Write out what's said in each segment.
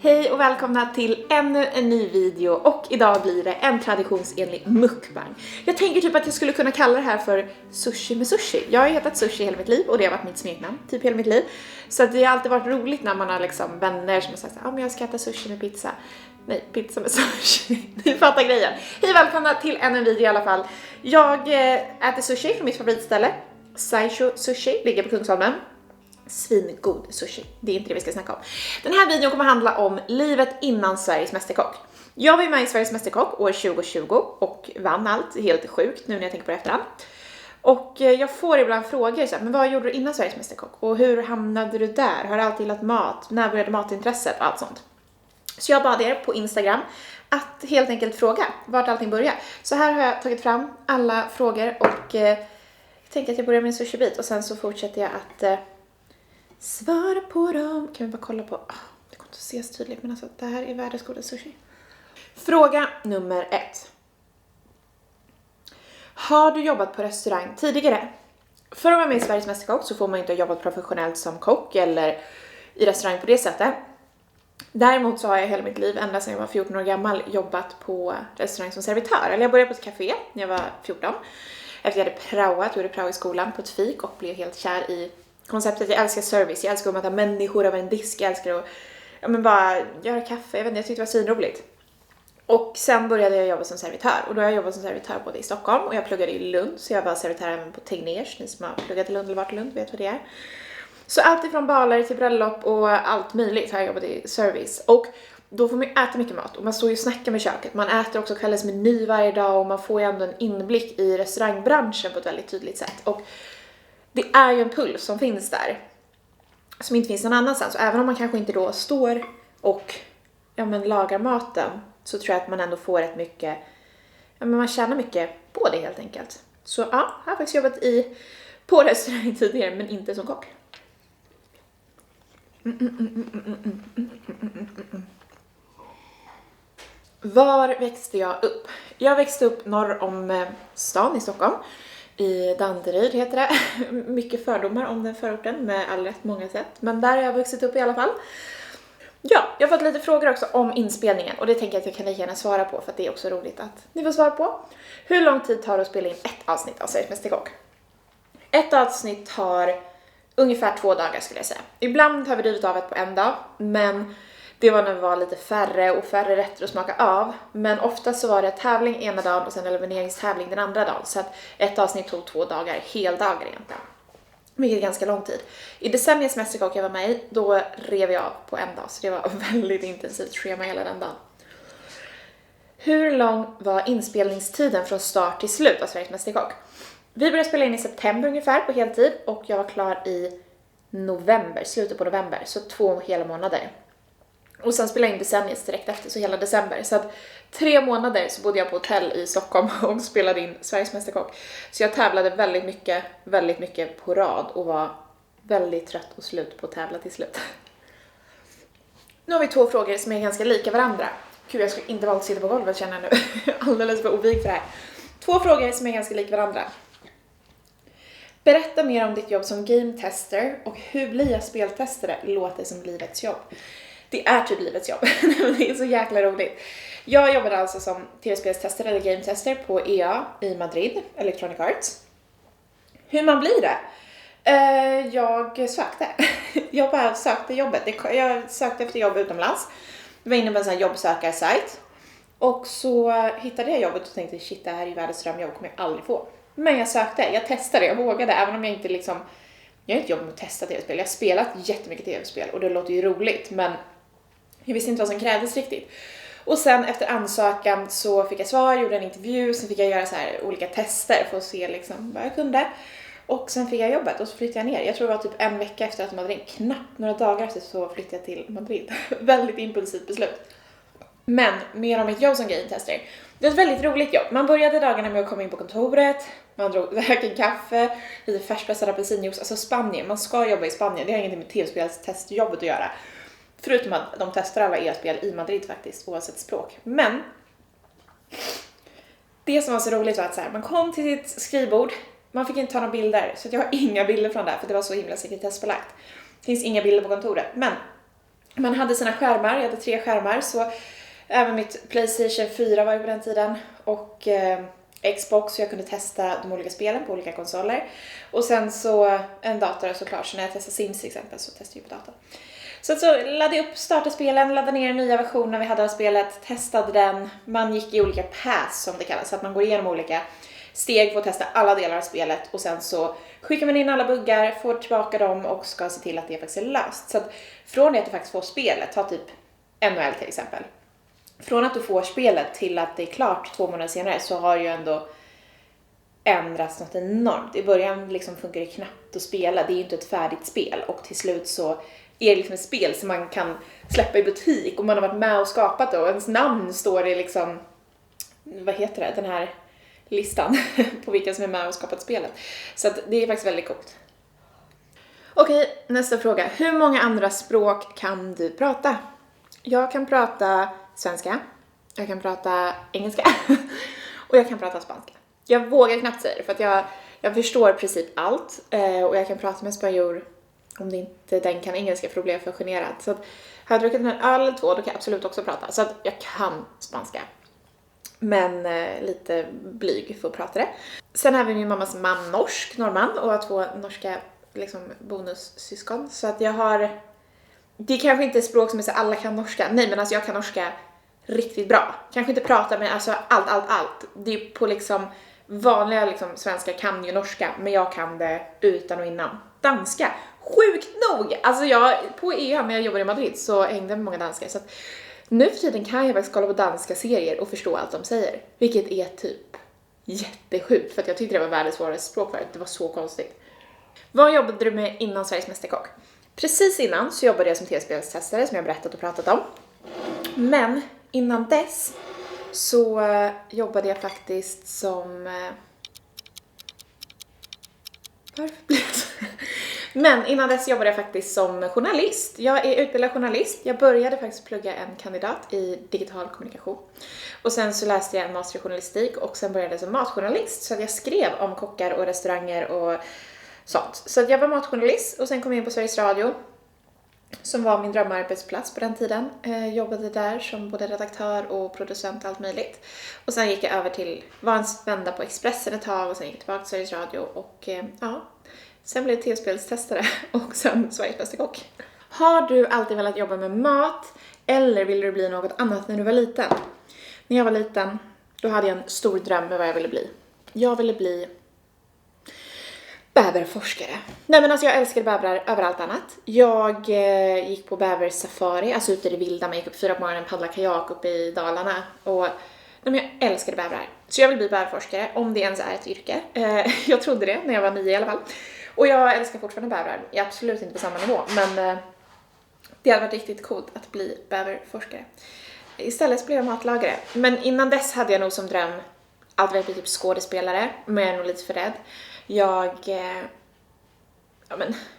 Hej och välkomna till ännu en ny video och idag blir det en traditionsenlig mukbang. Jag tänker typ att jag skulle kunna kalla det här för sushi med sushi. Jag har ju hetat sushi hela mitt liv och det har varit mitt smeknamn typ hela mitt liv. Så att det har alltid varit roligt när man har liksom vänner som har sagt att men jag ska äta sushi med pizza. Nej, pizza med sushi. Ni fattar grejen. Hej välkomna till ännu en video i alla fall. Jag äter sushi från mitt favoritställe. Saisho Sushi ligger på Kungsholmen. Svingod sushi. Det är inte det vi ska snacka om. Den här videon kommer handla om livet innan Sveriges Mästerkock. Jag var med i Sveriges Mästerkock år 2020 och vann allt. Helt sjukt nu när jag tänker på det efterhand. Och jag får ibland frågor så här, men vad gjorde du innan Sveriges Mästerkock? Och hur hamnade du där? Har du alltid gillat mat? När började matintresset? Och allt sånt. Så jag bad er på Instagram att helt enkelt fråga vart allting börjar. Så här har jag tagit fram alla frågor och jag tänker att jag börjar med en sushi-bit och sen så fortsätter jag att svara på dem. Kan vi bara kolla på... det går inte att se så tydligt, men alltså det här är världens godaste sushi. Fråga nummer 1. Har du jobbat på restaurang tidigare? För att vara med i Sveriges Mästerkock så får man inte ha jobbat professionellt som kock eller i restaurang på det sättet. Däremot så har jag hela mitt liv, ända sedan jag var 14 år gammal, jobbat på restaurang som servitör. Eller jag började på ett café när jag var 14. Efter jag hade praoat, gjorde prao i skolan på ett fik och blev helt kär i konceptet. Jag älskar service, jag älskar att möta människor över en disk, jag älskar att bara göra kaffe, jag vet inte, jag tyckte det var svinroligt. Och sen började jag jobba som servitör och då har jag jobbat som servitör både i Stockholm och jag pluggade i Lund, så jag var servitör även på Tegnérs. Ni som har pluggat i Lund eller varit i Lund vet vad det är. Så allt ifrån baler till bröllop och allt möjligt har jag jobbat i service. Och då får man ju äta mycket mat och man står ju och snackar med köket. Man äter också kvällens meny varje dag och man får ju ändå en inblick i restaurangbranschen på ett väldigt tydligt sätt. Och det är ju en puls som finns där som inte finns någon annanstans. Och även om man kanske inte då står och lagar maten så tror jag att man ändå får rätt mycket, man tjänar mycket på det helt enkelt. Så ja, jag har faktiskt jobbat på restaurang tidigare men inte som kock. Var växte jag upp? Jag växte upp norr om stan i Stockholm. I Danderyd heter det. Mycket fördomar om den förorten med all rätt många sätt. Men där har jag vuxit upp i alla fall. Ja, jag har fått lite frågor också om inspelningen. Och det tänker jag att jag kan lika gärna svara på för att det är också roligt att ni får svara på. Hur lång tid tar det att spela in ett avsnitt av Sveriges Mästerkock? Ett avsnitt tar ungefär 2 dagar skulle jag säga. Ibland har vi drivit av ett på en dag. Men det var när vi var lite färre och färre rätter att smaka av. Men ofta så var det tävling ena dagen och sen elimineringstävling den andra dagen. Så att ett avsnitt tog 2 dagar, heldagar egentligen. Vilket är ganska lång tid. I decenniets Mästerkock jag var med i, då rev jag av på en dag. Så det var väldigt intensivt schema hela den dagen. Hur lång var inspelningstiden från start till slut av Sveriges Mästerkock? Vi började spela in i september ungefär på heltid. Och jag var klar i november, slutet på november. Så 2 hela månader. Och sen spelade jag in decenniet direkt efter, så hela december. Så att 3 månader så bodde jag på hotell i Stockholm och spelade in Sveriges Mästerkock. Så jag tävlade väldigt mycket på rad och var väldigt trött och slut på att tävla till slut. Nu har vi 2 frågor som är ganska lika varandra. Gud, jag skulle inte valt att sitta på golvet känner jag nu. Alldeles för ovig för det här. 2 frågor som är ganska lika varandra. Berätta mer om ditt jobb som game tester och hur blir jag speltestare låter som livets jobb. Det är typ livets jobb. Det är så jäkla roligt. Jag jobbade alltså som tv-spelstestare eller game tester på EA i Madrid, Electronic Arts. Hur man blir det? Jag sökte. Jag bara sökte jobbet. Jag sökte efter jobb utomlands. Jag var inne på en sån här jobbsökarsajt. Och så hittade jag jobbet och tänkte shit, det här är ju världens drömjobb, kommer jag aldrig få. Men jag sökte, jag testade, jag vågade. Även om jag inte jag har inte jobbat med att testa tv-spel. Jag har spelat jättemycket tv-spel och det låter ju roligt. Men jag visste inte vad som krävdes riktigt. Och sen efter ansökan så fick jag svar, gjorde en intervju. Sen fick jag göra så här olika tester för att se vad jag kunde. Och sen fick jag jobbet och så flyttade jag ner. Jag tror det var typ 1 vecka efter att Madrid, knappt några dagar efter så flyttade jag till Madrid. Väldigt impulsivt beslut. Men mer om mitt jobb som game-tester. Det var ett väldigt roligt jobb. Man började dagarna med att komma in på kontoret. Man drack en kaffe, lite färskpressad apelsinjuice. Alltså Spanien, man ska jobba i Spanien. Det har ingenting med tv-spelstestjobbet att göra. Förutom att de testar alla e-spel i Madrid faktiskt, oavsett språk. Men det som var så roligt var att man kom till sitt skrivbord. Man fick inte ta några bilder, så jag har inga bilder från det för det var så himla sekretessbelagt. Det finns inga bilder på kontoret, men Man hade sina skärmar, jag hade 3 skärmar, så även mitt PlayStation 4 var ju på den tiden och Xbox, så jag kunde testa de olika spelen på olika konsoler. Och sen så en dator såklart, så när jag testade Sims till exempel så testade jag på datorn. Så laddade jag upp, startade spelen, laddade ner nya versioner vi hade av spelet, testade den. Man gick i olika pass som det kallas, så att man går igenom olika steg för att testa alla delar av spelet. Och sen så skickar man in alla buggar, får tillbaka dem och ska se till att det faktiskt är löst. Så att från det att du faktiskt får spelet, ta typ NHL till exempel. Från att du får spelet till att det är klart 2 månader senare så har ju ändå ändrats något enormt. I början liksom funkar det knappt att spela, det är ju inte ett färdigt spel. Och till slut så är det liksom ett spel som man kan släppa i butik och man har varit med och skapat det. Och ens namn står i liksom, vad heter det, den här listan på vilka som är med och skapat spelet. Så att det är faktiskt väldigt coolt. Okej, nästa fråga. Hur många andra språk kan du prata? Jag kan prata svenska, jag kan prata engelska och jag kan prata spanska. Jag vågar knappt säga det för att jag förstår i princip allt och jag kan prata med en spanjor om det inte den kan engelska för att bli för generad. Så att har jag druckit en öl eller 2 då kan jag absolut också prata. Så att jag kan spanska. Men lite blyg för att prata det. Sen har vi min mammas man norsk, norrman, och har 2 norska liksom, bonussyskon. Så att jag har... Det är kanske inte språk som är så alla kan norska. Nej, men alltså jag kan norska riktigt bra. Kanske inte prata men alltså allt. Det är på liksom vanliga liksom, svenska kan ju norska, men jag kan det utan och innan. Danska, sjukt nog! Alltså på EM när jag jobbade i Madrid så hängde med många danskar. Så att nu för tiden kan jag faktiskt kolla på danska serier och förstå allt de säger. Vilket är typ jättesjukt, för att jag tyckte det var världens svåraste språk förut. Det var så konstigt. Vad jobbade du med innan Sveriges Mästerkock? Precis innan så jobbade jag som tv-spelstestare som jag berättat och pratat om. Men innan dess så jobbade jag faktiskt som... Varför blev det så? Men innan dess jobbade jag faktiskt som journalist. Jag är utbildad journalist. Jag började faktiskt plugga en kandidat i digital kommunikation. Och sen så läste jag en master i journalistik och sen började jag som matjournalist. Så att jag skrev om kockar och restauranger och sånt. Så att jag var matjournalist och sen kom jag in på Sveriges Radio. Som var min drömarbetsplats på den tiden. Jobbade där som både redaktör och producent och allt möjligt. Och sen gick jag över till, var en vända på Expressen ett tag och sen gick jag tillbaka till Sveriges Radio och ja... Sen blev jag tv-spelstestare och sen Sveriges Mästerkock. Har du alltid velat jobba med mat eller ville du bli något annat när du var liten? När jag var liten, då hade jag en stor dröm med vad jag ville bli. Jag ville bli bäverforskare. Nej men alltså jag älskade bävrar över allt annat. Jag gick på bäversafari, alltså ute i det vilda. Man gick upp 4 på morgonen, paddlade kajak uppe i Dalarna och... Nej, men jag älskade bävrar. Så jag vill bli bäverforskare, om det ens är ett yrke. Jag trodde det när jag var 9 i alla fall. Och jag älskar fortfarande bävrar. Jag är absolut inte på samma nivå, men det hade varit riktigt coolt att bli bäverforskare. Istället så blev jag matlagare. Men innan dess hade jag nog som dröm att bli typ skådespelare, men jag är nog lite för rädd. Jag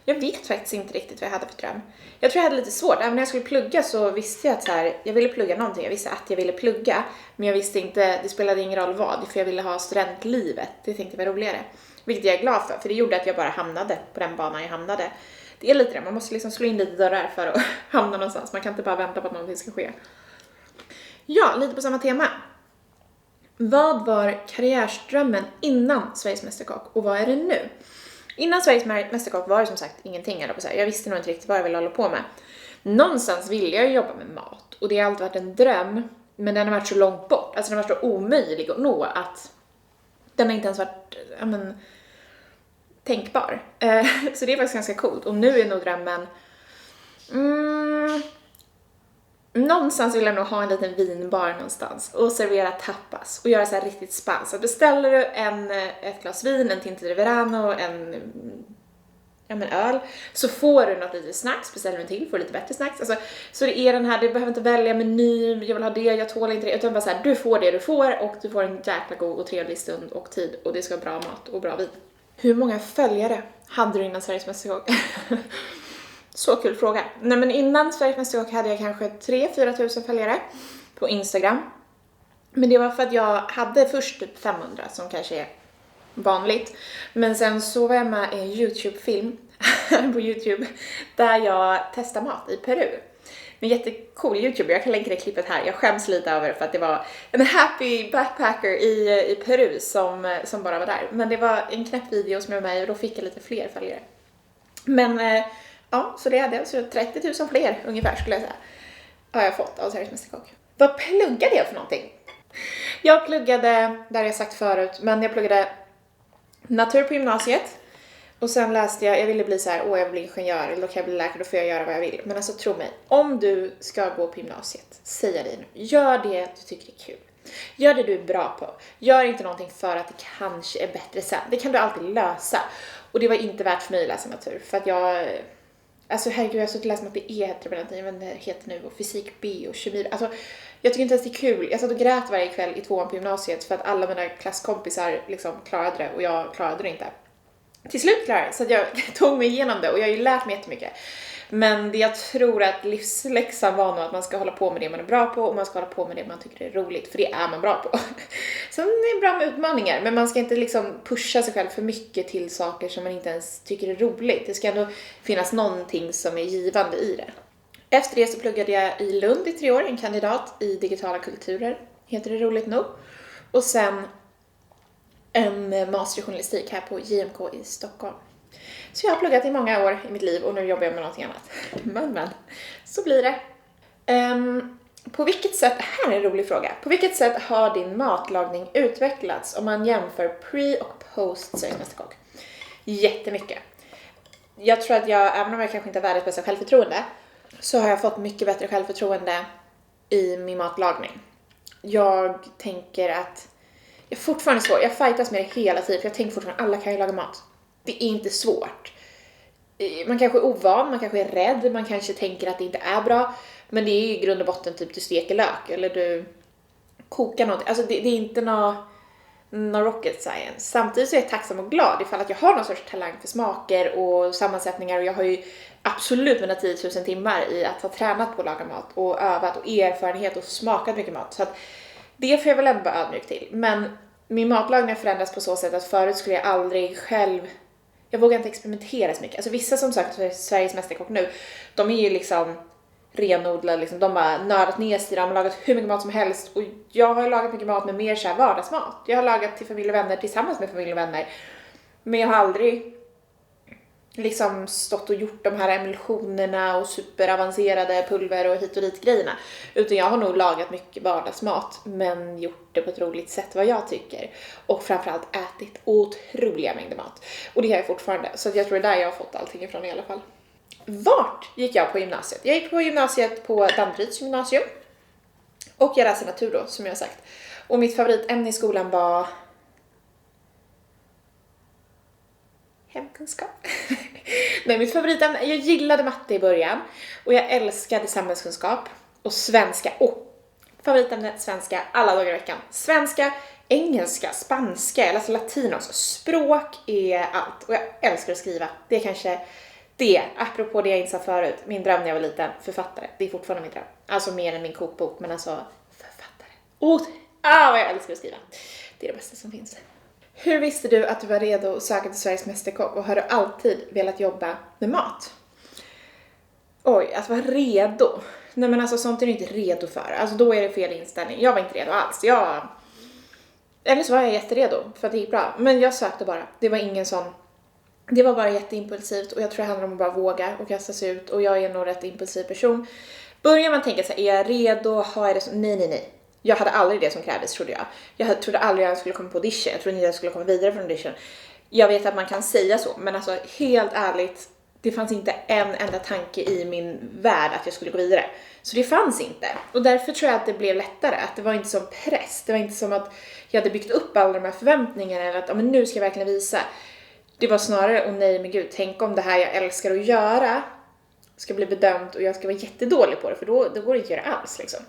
vet faktiskt inte riktigt vad jag hade för dröm. Jag tror jag hade lite svårt. Även när jag skulle plugga så visste jag att så här, jag ville plugga någonting. Jag visste att jag ville plugga. Men jag visste inte, det spelade ingen roll vad. För jag ville ha studentlivet. Det tänkte jag var roligare. Vilket jag är glad för det gjorde att jag bara hamnade på den banan jag hamnade. Det är lite det, man måste liksom slå in lite dörrar för att hamna någonstans. Man kan inte bara vänta på att någonting ska ske. Ja, lite på samma tema. Vad var karriärsdrömmen innan Sveriges Mästerkock och vad är det nu? Innan Sveriges Mästerkock var det som sagt ingenting. Jag visste nog inte riktigt vad jag ville hålla på med. Någonstans ville jag jobba med mat. Och det har alltid varit en dröm. Men den har varit så långt bort. Alltså den har varit så omöjlig att nå att den har inte ens varit tänkbar. Så det är faktiskt ganska coolt. Och nu är nog drömmen... Någonstans vill jag nog ha en liten vinbar någonstans och servera tapas och göra så här riktigt spann. Så beställer du ett glas vin, en Tinto de Verano, en öl, så får du något litet snacks, beställer du en till, får lite bättre snacks. Alltså, så det är den här, du behöver inte välja meny, jag vill ha det, jag tål inte det, utan bara så här, du får det du får och du får en jäkla god och trevlig stund och tid och det ska vara bra mat och bra vin. Hur många följare hade du innan Sveriges Mästerkock? Så kul fråga. Nej, men innan Sveriges Mästerkock hade jag kanske 3-4 tusen följare på Instagram. Men det var för att jag hade först typ 500 som kanske är vanligt. Men sen så var jag med i en YouTube-film på YouTube där jag testar mat i Peru. en jättecool youtuber, jag kan länka det klippet här. Jag skäms lite över för att det var en happy backpacker i Peru som bara var där. Men det var en knäpp video som jag var med och då fick jag lite fler följare. Men ja, så det hade jag. Så 30 000 fler ungefär skulle jag säga. Har jag fått av Sveriges Mästerkock. Vad pluggade jag för någonting? Jag pluggade, där jag sagt förut, men jag pluggade natur på gymnasiet. Och sen läste jag ville bli så här, jag vill bli ingenjör, eller då kan jag bli läkare, då får jag göra vad jag vill. Men alltså tro mig, om du ska gå på gymnasiet, säger dig nu, gör det du tycker är kul. Gör det du är bra på. Gör inte någonting för att det kanske är bättre sen. Det kan du alltid lösa. Och det var inte värt för mig att läsa natur, för att jag... Alltså herregud, jag har suttit och läst matte E heter det på den tiden, men det heter nu, och fysik B och kemi. Alltså, jag tycker inte ens det är kul. Jag satt och grät varje kväll i 2:an på gymnasiet för att alla mina klasskompisar liksom klarade det och jag klarade det inte. Till slut klarade jag, så att jag tog mig igenom det och jag har ju lärt mig jättemycket. Men det jag tror att livsläxan var nog att man ska hålla på med det man är bra på och man ska hålla på med det man tycker är roligt, för det är man bra på. Sen är det bra med utmaningar, men man ska inte liksom pusha sig själv för mycket till saker som man inte ens tycker är roligt. Det ska ändå finnas någonting som är givande i det. Efter det så pluggade jag i Lund i 3 år, en kandidat i digitala kulturer, heter det roligt nog. Och sen en master i journalistik här på JMK i Stockholm. Så jag har pluggat i många år i mitt liv och nu jobbar jag med någonting annat. Men, så blir det. På vilket sätt, här är en rolig fråga. På vilket sätt har din matlagning utvecklats om man jämför pre- och post Sveriges Mästerkock? Jättemycket. Jag tror att även om jag kanske inte har världens bästa självförtroende, så har jag fått mycket bättre självförtroende i min matlagning. Jag tänker att jag fortfarande är svår. Jag fightas med det hela tiden, för jag tänker fortfarande alla kan ju laga mat. Det är inte svårt. Man kanske är ovan, man kanske är rädd, man kanske tänker att det inte är bra. Men det är ju i grund och botten typ du steker lök eller du kokar något. Alltså det är inte någon rocket science. Samtidigt så är jag tacksam och glad ifall att jag har någon sorts talang för smaker och sammansättningar. Och jag har ju absolut mina 10 000 timmar i att ha tränat på att laga mat och övat och erfarenhet och smakat mycket mat. Så att det får jag väl ändå vara ödmjuk till. Men min matlagning har förändrats på så sätt att förut skulle jag aldrig själv... Jag vågar inte experimentera så mycket. Alltså vissa som sagt Sveriges Mästerkock nu, de är ju liksom renodlade, liksom, de har nördat ner sig, de har lagat hur mycket mat som helst. Och jag har lagat mycket mat med mer så här vardagsmat. Jag har lagat till familj och vänner tillsammans med familj och vänner. Men jag har aldrig liksom stått och gjort de här emulsionerna och superavancerade pulver och hit och dit grejerna. Utan jag har nog lagat mycket vardagsmat, men gjort det på ett roligt sätt vad jag tycker. Och framförallt ätit otroliga mängder mat. Och det har jag fortfarande. Så jag tror det är där jag har fått allting ifrån i alla fall. Vart gick jag på gymnasiet? Jag gick på gymnasiet på Danderyds gymnasium. Och jag läste natur då, som jag har sagt. Och mitt favoritämne i skolan var hemkunskap. Nej, mitt favoritämne, jag gillade matte i början. Och jag älskade samhällskunskap och svenska. Favoritämne svenska alla dagar i veckan. Svenska, engelska, spanska, jag läser latin också. Språk är allt. Och jag älskar att skriva. Det är kanske det, apropå det jag insåg förut. Min dröm när jag var liten, författare. Det är fortfarande min dröm. Alltså mer än min kokbok, men alltså författare. Vad jag älskar att skriva. Det är det bästa som finns. Hur visste du att du var redo att söka till Sveriges Mästerkock och har du alltid velat jobba med mat? Oj, att vara redo. Nej men alltså sånt är du inte redo för. Alltså då är det fel inställning. Jag var inte redo alls. Eller så var jag jätteredo för att det gick bra. Men jag sökte bara. Det var ingen sån... Det var bara jätteimpulsivt och jag tror det handlar om att bara våga och kasta sig ut. Och jag är nog rätt impulsiv person. Börjar man tänka så här, är jag redo? Har jag det så? Nej. Jag hade aldrig det som krävdes, trodde jag. Jag trodde aldrig jag skulle komma på audition. Jag trodde inte jag skulle komma vidare från audition. Jag vet att man kan säga så, men alltså helt ärligt, det fanns inte en enda tanke i min värld att jag skulle gå vidare. Så det fanns inte. Och därför tror jag att det blev lättare. Att det var inte som press. Det var inte som att jag hade byggt upp alla de här förväntningarna. Eller att men nu ska jag verkligen visa. Det var snarare, nej men gud, tänk om det här jag älskar att göra ska bli bedömt och jag ska vara jättedålig på det. För då går det inte att göra alls liksom.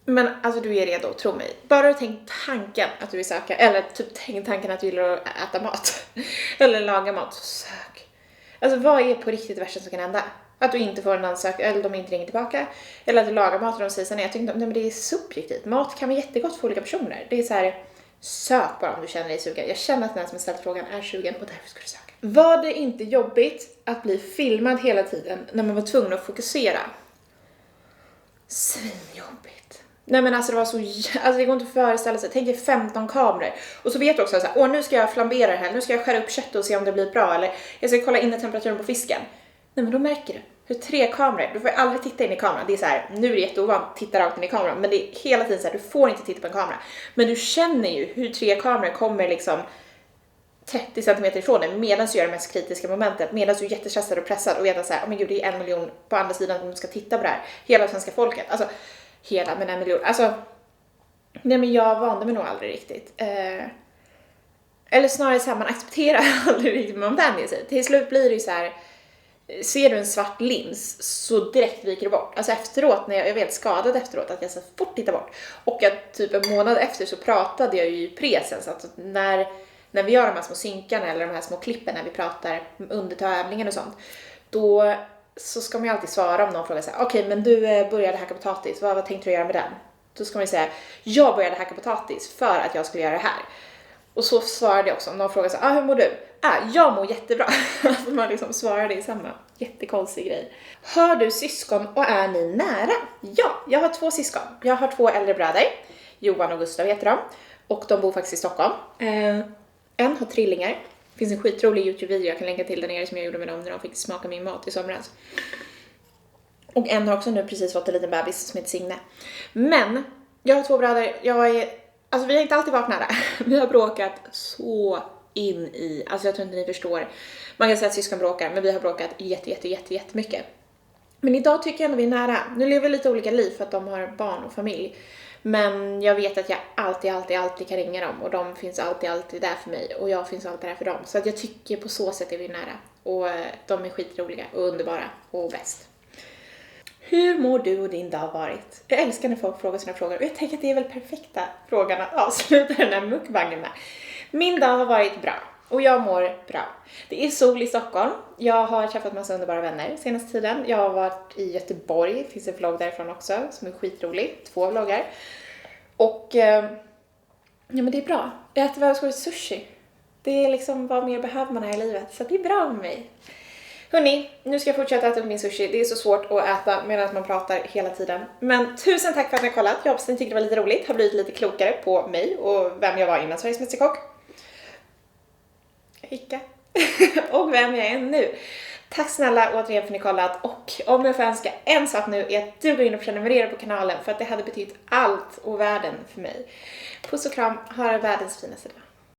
Men alltså du är redo, tro mig. Bara du tänk tanken att du vill söka. Eller typ tänk tanken att du gillar att äta mat. Eller laga mat. Sök. Alltså vad är på riktigt det värsta som kan hända? Att du inte får en ansökan. Eller de inte ringer tillbaka. Eller att du lagar mat och de säger så. Nej, jag tycker inte, nej men det är subjektivt. Mat kan vara jättegott för olika personer. Det är så här. Sök bara om du känner dig sugen. Jag känner att den som har ställt frågan är sugen. Och därför ska du söka. Var det inte jobbigt att bli filmad hela tiden när man var tvungen att fokusera? Svinjobbigt. Nej men alltså det var så, alltså det går inte att föreställa sig. Tänk er 15 kameror. Och så vet du också så här, nu ska jag flambera det här, nu ska jag skära upp köttet och se om det blir bra, eller jag ska kolla in temperaturen på fisken. Nej men då märker du hur 3 kameror, du får aldrig titta in i kameran. Det är så här, nu är det jätteovant att titta rakt in i kameran, men det är hela tiden så här, du får inte titta på en kamera. Men du känner ju hur 3 kameror kommer liksom 30 cm ifrån dig medan du gör det mest kritiska momentet, medan du är jättestressad och pressad och vet så här, oh men gud, det är 1 miljon på andra sidan som ska titta på det här. Hela svenska folket, alltså hela, men 1 miljon, alltså nej men jag vande mig nog aldrig riktigt. Eller snarare så här, man accepterar aldrig riktigt, men man vänjer sig. Till slut blir det ju så här, ser du en svart lins så direkt viker det bort. Alltså efteråt, när jag var helt skadad efteråt, att jag så fort tittar bort. Och att typ en månad efter så pratade jag ju i presen, så att när vi gör de här små synkarna eller de här små klippen när vi pratar under tävlingen och sånt, då så ska man ju alltid svara om någon frågar så här: okej, men du började hacka potatis, vad tänkte du göra med den? Då ska man ju säga: jag började hacka potatis för att jag skulle göra det här. Och så svarade jag också om någon frågar så här: hur mår du? Jag mår jättebra. Alltså man liksom svarar det i samma. Jättekonstig grej. Har du syskon och är ni nära? Ja, jag har 2 syskon. Jag har 2 äldre bröder. Johan och Gustav heter de. Och de bor faktiskt i Stockholm. En har trillingar. Det finns en skitrolig YouTube-video, jag kan länka till den nere, som jag gjorde med dem när de fick smaka min mat i somras. Och en har också nu precis fått en liten bebis som heter Signe. Men jag har 2 bröder. Alltså vi har inte alltid varit nära. Vi har bråkat så in i, alltså jag tror inte ni förstår. Man kan säga att syskon bråkar, men vi har bråkat jättemycket. Men idag tycker jag att vi är nära. Nu lever vi lite olika liv för att de har barn och familj. Men jag vet att jag alltid kan ringa dem. Och de finns alltid där för mig. Och jag finns alltid där för dem. Så att jag tycker på så sätt är vi nära. Och de är skitroliga och underbara och bäst. Hur mår du och din dag varit? Jag älskar när folk frågar sina frågor. Och jag tänker att det är väl perfekta frågan att avsluta den här mukbangen med. Min dag har varit bra. Och jag mår bra. Det är sol i Stockholm. Jag har träffat massa underbara vänner senaste tiden. Jag har varit i Göteborg. Det finns en vlogg därifrån också som är skitrolig. 2 vloggar. Och ja, men det är bra. Jag äter världens sushi. Det är liksom, vad mer behöver man här i livet. Så det är bra med mig. Hörrni, nu ska jag fortsätta äta min sushi. Det är så svårt att äta medan man pratar hela tiden. Men tusen tack för att ni har kollat. Jag hoppas ni tyckte det var lite roligt. Har blivit lite klokare på mig och vem jag var innan Sveriges mästerkock. Hicka. Och vem jag är nu. Tack snälla återigen för att ni kollat. Och om jag får önska en sak nu är att du går in och prenumererar på kanalen. För att det hade betytt allt och världen för mig. Puss och kram. Ha världens finaste dag.